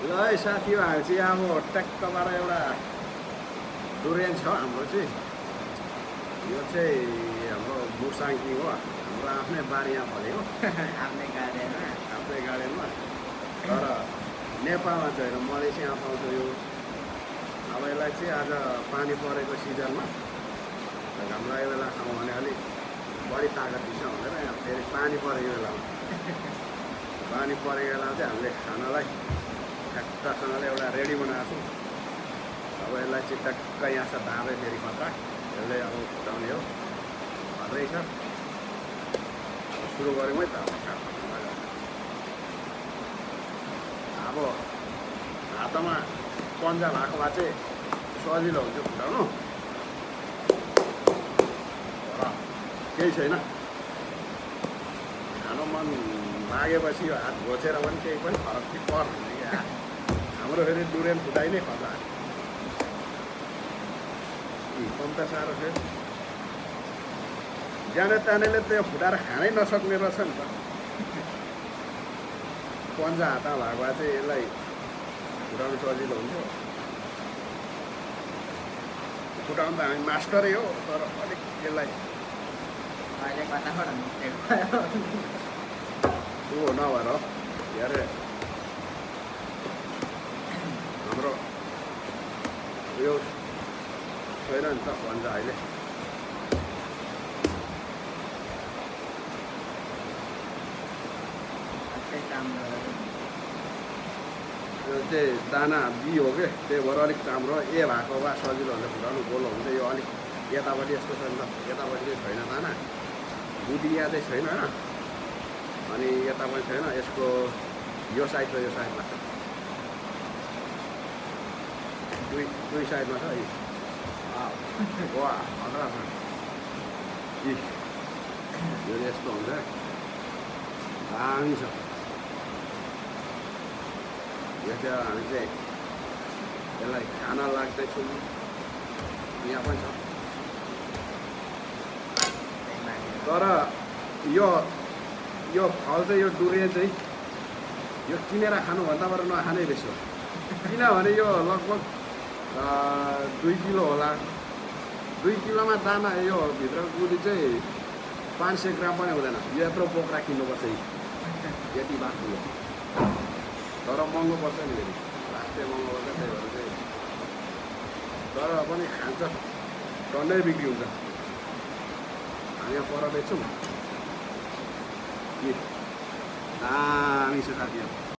ल है साथी हामी चाहिँ अब ट्याक्कबाट एउटा डुरेन छ हाम्रो चाहिँ यो चाहिँ हाम्रो मुसाङ्की हो हाम्रो आफ्नै बारीमा फल्यो आफ्नै गाडीमा आफ्नै गार्डनमा तर नेपालमा चाहिँ होइन मलेसियामा पाउँछ यो अब यसलाई चाहिँ आज पानी परेको सिजनमा हामीलाई यो बेला खाउँ भने अलिक बढी तागत दिन्छ हुँदैन फेरि पानी परेको बेलामा पानी परेको बेलामा चाहिँ हामीले खानालाई ठ्याक्कसँगले एउटा रेडी बनाएको छौँ अब यसलाई चाहिँ टक्क यहाँ छ धाँदै फेरि खतरा यसले अब फुटाउने हो खत्रै छ सुरु गऱ्यौँ है त अब हातमा पन्जा भएको भए चाहिँ सजिलो हुन्थ्यो फुटाउनु र केही छैन खानु मन लागेपछि यो हात घोचेर पनि केही पनि फरक चाहिँ पर्दैन क्या हाम्रो फेरि डुरेन फुटाइ नै खतरा कम त साह्रो थियो जाने तानेले त यो फुटाएर खानै नसक्ने रहेछ नि त पन्जा हातमा भएको भए चाहिँ यसलाई फुटाउनु सजिलो हुन्थ्यो फुटाउनु त हामी मास्टरै हो तर अलिक यसलाई अहिले कताबाट मुक्तेको ऊ नभएर हो के अरे हाम्रो यो छैन नि त पन्जा अहिले अझै राम्रो यो चाहिँ दाना बी हो कि त्यही भएर अलिक राम्रो ए भएको भए सजिलो हुन्छ फुटाउनु गोलो हुन्छ यो अलिक यतापट्टि यस्तो छ नि त यतापट्टि चाहिँ छैन दाना बुढिया चाहिँ छैन होइन अनि यता पनि छैन यसको यो साइड र यो साइडमा छ दुई साइडमा छ वा खतरा छ यो यस्तो हुन्छ दामी छ यो चाहिँ हामी चाहिँ यसलाई खाना लाग्दैछौँ यहाँ पनि छ तर यो फल चाहिँ यो डुरियन चाहिँ यो किनेर खानुभन्दा बरु नखानै रहेछ किनभने यो लगभग 2 किलो होला 2 किलोमा दाना यो भित्र गुली चाहिँ 500 ग्राम पनि हुँदैन यत्रो पोखरा किन्नुपर्छ यति बाँकी हो तर महँगो पर्छ नि फेरि राष्ट्रिय महँगो पर्छ त्यही भएर चाहिँ तर पनि खान्छ टन्नै बिक्री हुन्छ हामी यहाँ पर बेच्छौँ दामी छ साथीहरू